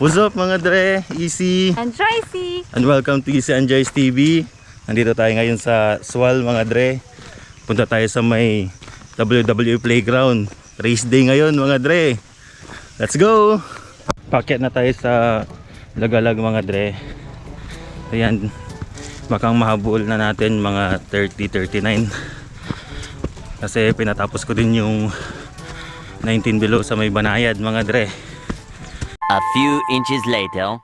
What's up mga Dre, Easy And Tracy! and welcome to Easy and Joyce TV. Nandito tayo ngayon sa Swal mga Dre. Punta tayo sa may WWE Playground. Race day ngayon mga Dre. Let's go! Pakyat na tayo sa Lagalag mga Dre. Ayan, bakang mahabol na natin mga 30-39. Kasi pinatapos ko din yung 19 below sa may Banayad mga Dre. A few inches later.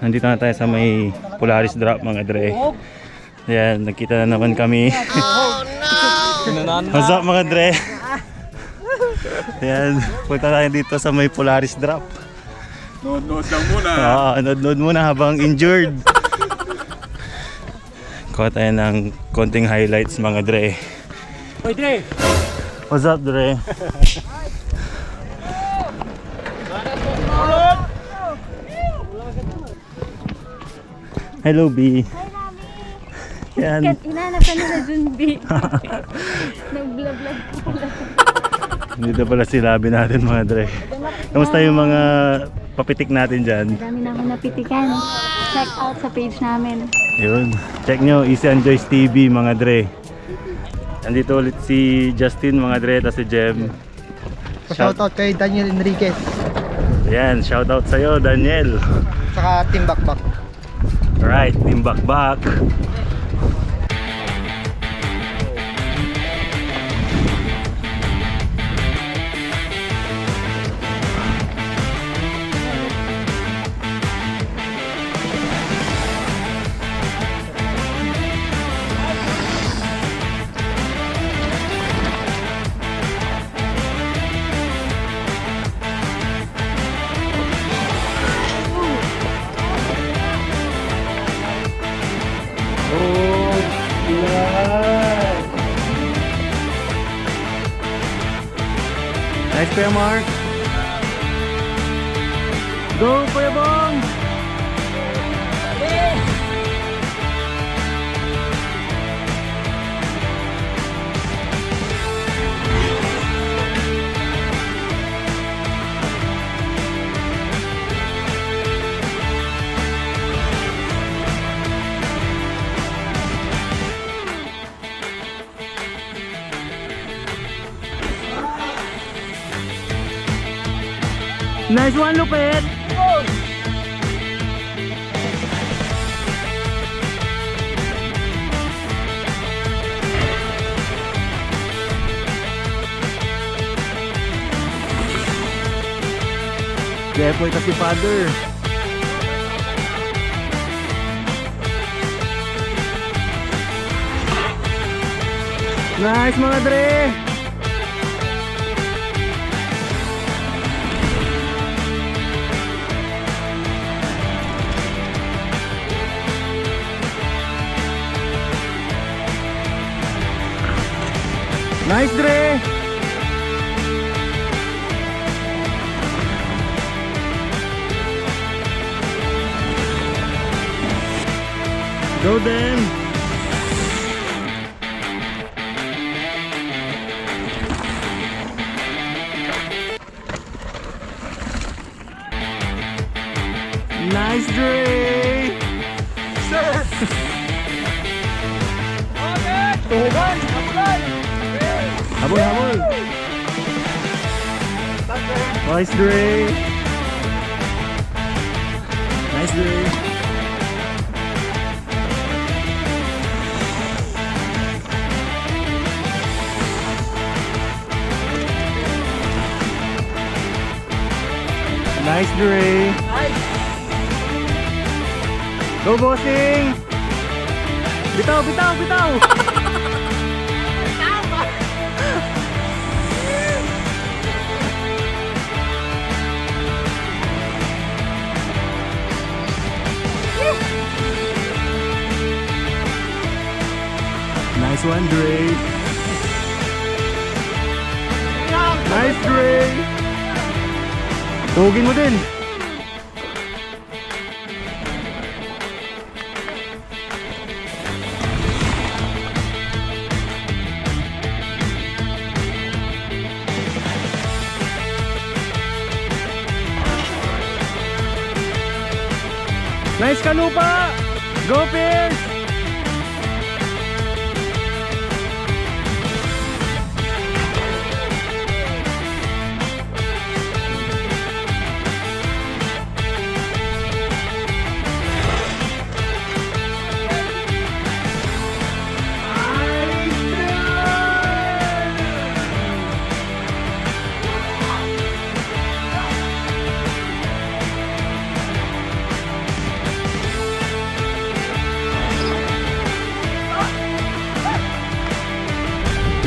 Nandito na tayo sa may Polaris Drop mga Dre. Ayan, nagkita na naman kami. Oh no! What's up mga Dre? Ayan, punta tayo dito sa may Polaris Drop. Nood-nood lang muna. Nood-nood muna habang injured. Kuha tayo ng konting highlights mga Dre. Oy, Dre! What's up Dre? Hello B. Yan. Hinanap ka nila dun, B. Nag-vlog-vlog ko pala. Dito pala sinabi natin mga Dre. Kamusta yung mga papitik natin dyan? Dami na akong napitikan. Check out sa page namin. Yun. Check nyo, Easy and Joyce TV mga Dre. Nandito ulit si Justin mga Dre, at si Jem. Shoutout kay Daniel Enriquez. Ayan, shoutout sa'yo Daniel. Saka Team Bakbak. Alright, Team Bakbak. Nice Kuya Mark. Go Kuya Bong. Nice one, Lupit! Kaya po ito si Father. Nice mga Dre! Nice Dre! Go then! Nice Dre! Sir! Okay! Tuhugan! Habulan! Habol, habol! Nice Dre! Nice Dre! Nice Dre! Go bossing! Bitaw, bitaw, bitaw! Nice one, Dre. Nice, Dre. Tugin mo din. Nice kalupa! Go Pierce!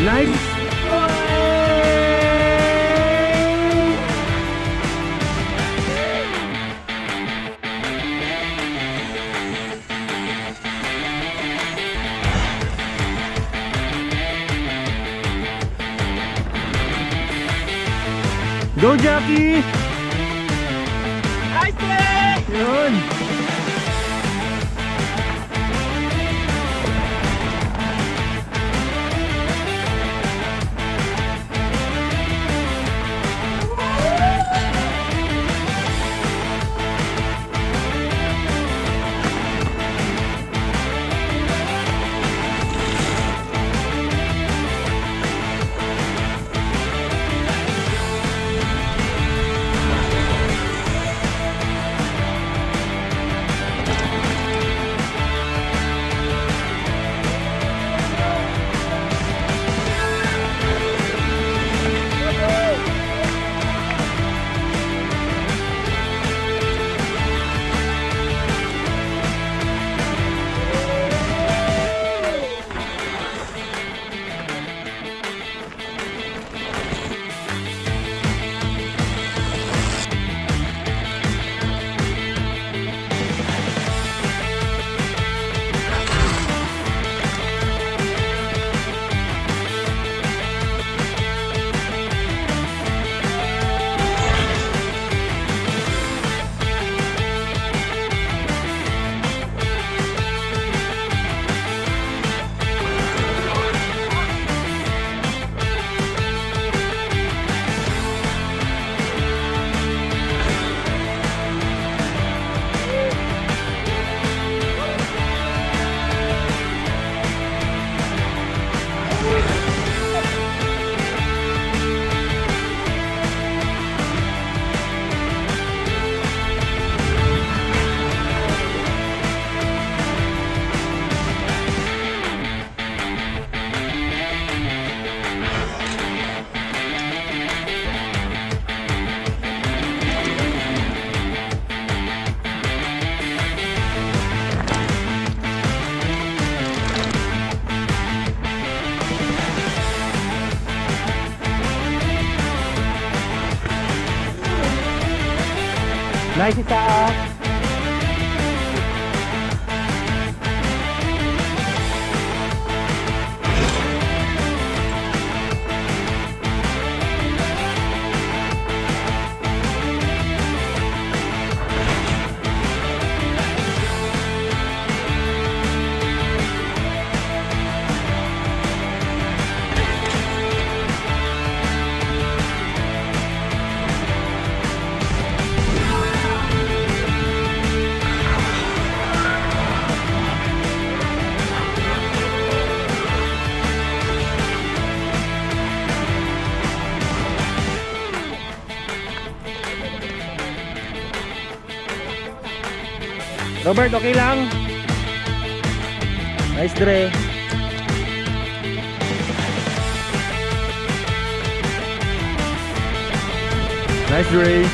Nice! Go Jackie! Nice play! Yun! Nice isa. Robert, okay lang? Nice Dre. Nice Dre.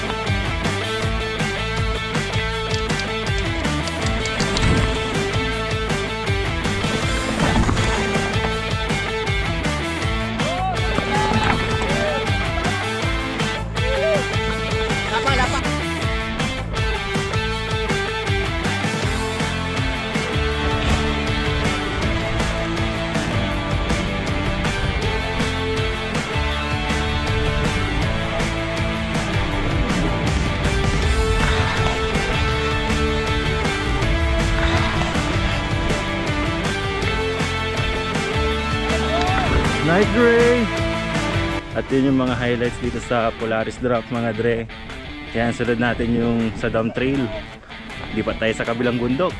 Nice Dre! At yun yung mga highlights dito sa Polaris Drop mga Dre. Kaya sunod natin yung sa Dam Trail. Lipat tayo sa kabilang bundok.